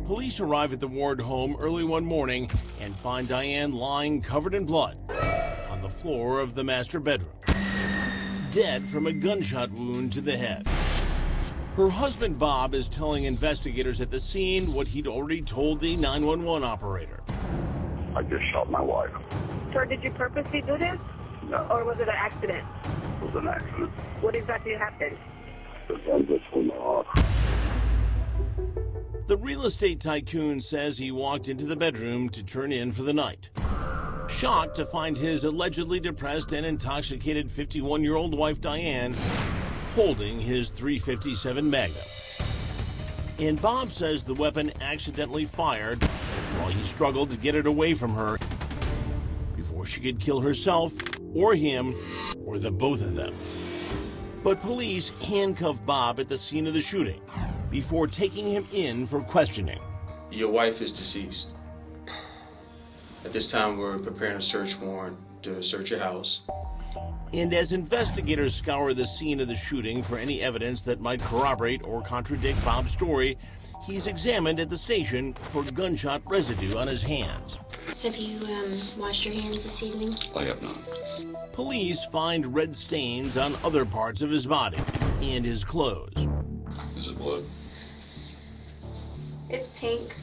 Police arrive at the Ward home early one morning and find Diane lying covered in blood on the floor of the master bedroom, dead from a gunshot wound to the head. Her husband, Bob, is telling investigators at the scene what he'd already told the 911 operator. I just shot my wife. Sir, did you purposely do this? No. Or was it an accident? It was an accident. What exactly happened? The gun just went off. The real estate tycoon says he walked into the bedroom to turn in for the night, shocked to find his allegedly depressed and intoxicated 51-year-old wife, Diane, holding his .357 Magnum. And Bob says the weapon accidentally fired while he struggled to get it away from her before she could kill herself or him or the both of them. But police handcuffed Bob at the scene of the shooting before taking him in for questioning. Your wife is deceased. At this time, we're preparing a search warrant to search your house. And as investigators scour the scene of the shooting for any evidence that might corroborate or contradict Bob's story, he's examined at the station for gunshot residue on his hands. Have you washed your hands this evening? I have not. Police find red stains on other parts of his body and his clothes. Is it blood? It's pink.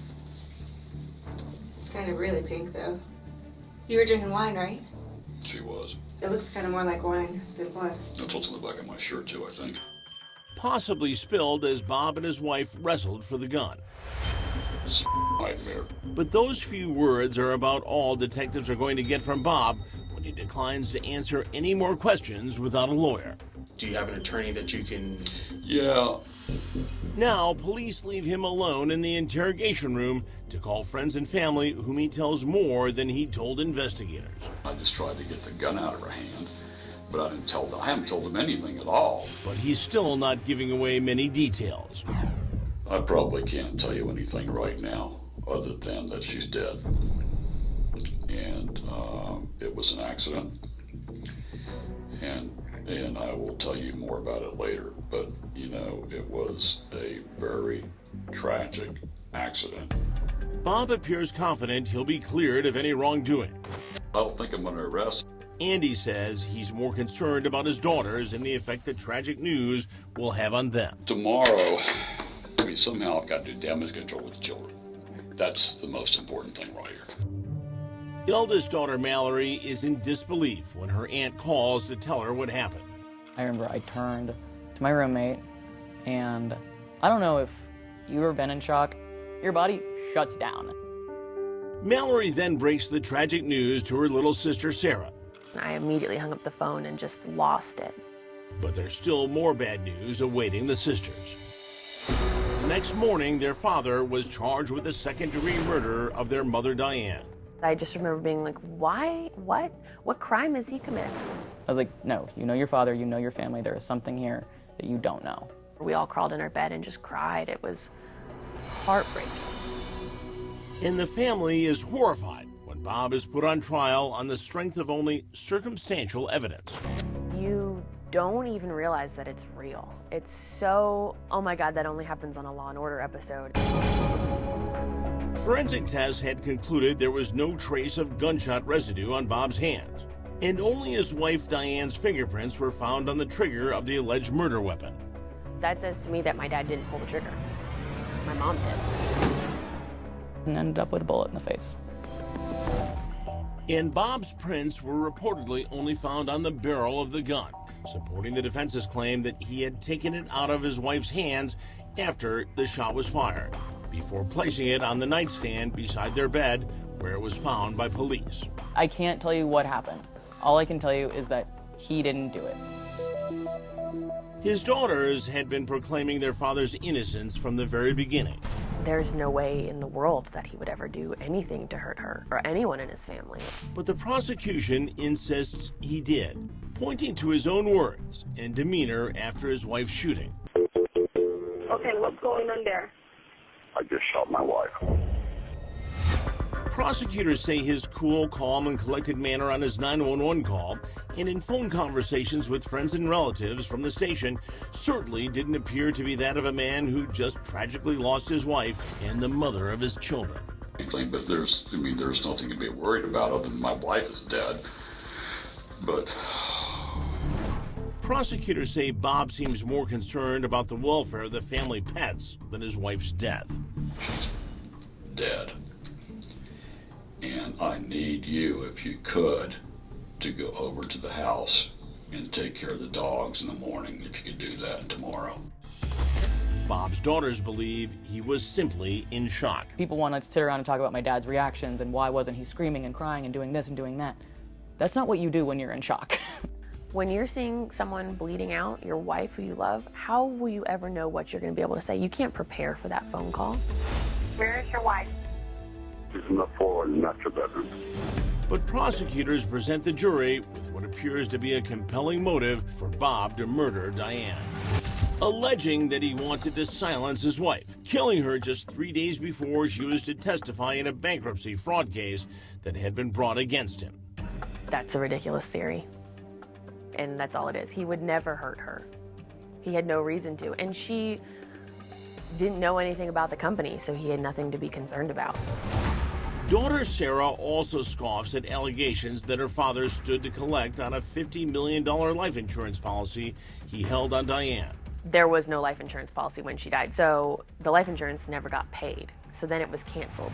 It's kind of really pink, though. You were drinking wine, right? She was. It looks kind of more like wine than blood. That's what's on the back of my shirt, too, I think. Possibly spilled as Bob and his wife wrestled for the gun. It's a nightmare. But those few words are about all detectives are going to get from Bob when he declines to answer any more questions without a lawyer. Do you have an attorney that you can... Yeah. Now, police leave him alone in the interrogation room to call friends and family, whom he tells more than he told investigators. I just tried to get the gun out of her hand, but I haven't told them anything at all. But he's still not giving away many details. I probably can't tell you anything right now, other than that she's dead. And it was an accident. And I will tell you more about it later. But, you know, it was a very tragic accident. Bob appears confident he'll be cleared of any wrongdoing. I don't think I'm going to arrest. Andy says he's more concerned about his daughters and the effect the tragic news will have on them. Tomorrow, somehow I've got to do damage control with the children. That's the most important thing right here. Eldest daughter Mallory is in disbelief when her aunt calls to tell her what happened. I remember I turned to my roommate, and I don't know if you've ever been in shock. Your body shuts down. Mallory then breaks the tragic news to her little sister Sarah. I immediately hung up the phone and just lost it. But there's still more bad news awaiting the sisters. The next morning, their father was charged with the second-degree murder of their mother, Diane. I just remember being like, why? What? What crime has he committed? I was like, no, you know your father, you know your family, there is something here that you don't know. We all crawled in our bed and just cried. It was heartbreaking. And the family is horrified when Bob is put on trial on the strength of only circumstantial evidence. You don't even realize that it's real. It's so, oh my God, that only happens on a Law & Order episode. Forensic tests had concluded there was no trace of gunshot residue on Bob's hands, and only his wife Diane's fingerprints were found on the trigger of the alleged murder weapon. That says to me that my dad didn't pull the trigger. My mom did. And ended up with a bullet in the face. And Bob's prints were reportedly only found on the barrel of the gun, supporting the defense's claim that he had taken it out of his wife's hands after the shot was fired, before placing it on the nightstand beside their bed, where it was found by police. I can't tell you what happened. All I can tell you is that he didn't do it. His daughters had been proclaiming their father's innocence from the very beginning. There's no way in the world that he would ever do anything to hurt her or anyone in his family. But the prosecution insists he did, pointing to his own words and demeanor after his wife's shooting. Okay, what's going on there? I just shot my wife. Prosecutors say his cool, calm, and collected manner on his 911 call and in phone conversations with friends and relatives from the station certainly didn't appear to be that of a man who just tragically lost his wife and the mother of his children. But there's nothing to be worried about other than my wife is dead. But prosecutors say Bob seems more concerned about the welfare of the family pets than his wife's death. she's dead. And I need you, if you could, to go over to the house and take care of the dogs in the morning, if you could do that tomorrow. Bob's daughters believe he was simply in shock. People want to sit around and talk about my dad's reactions and why wasn't he screaming and crying and doing this and doing that. That's not what you do when you're in shock. When you're seeing someone bleeding out, your wife who you love, how will you ever know what you're going to be able to say? You can't prepare for that phone call. Where is your wife? She's in the forward master bedroom. But prosecutors present the jury with what appears to be a compelling motive for Bob to murder Diane, alleging that he wanted to silence his wife, killing her just 3 days before she was to testify in a bankruptcy fraud case that had been brought against him. That's a ridiculous theory. And that's all it is. He would never hurt her. He had no reason to. And she didn't know anything about the company, so he had nothing to be concerned about. Daughter Sarah also scoffs at allegations that her father stood to collect on a $50 million life insurance policy he held on Diane. There was no life insurance policy when she died, so the life insurance never got paid. So then it was canceled.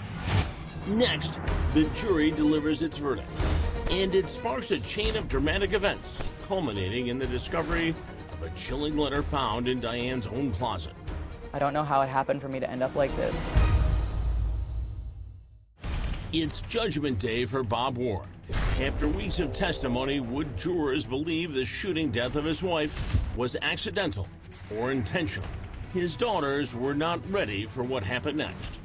Next, the jury delivers its verdict, and it sparks a chain of dramatic events, culminating in the discovery of a chilling letter found in Diane's own closet. I don't know how it happened for me to end up like this. It's Judgment Day for Bob Ward. After weeks of testimony, would jurors believe the shooting death of his wife was accidental or intentional? His daughters were not ready for what happened next.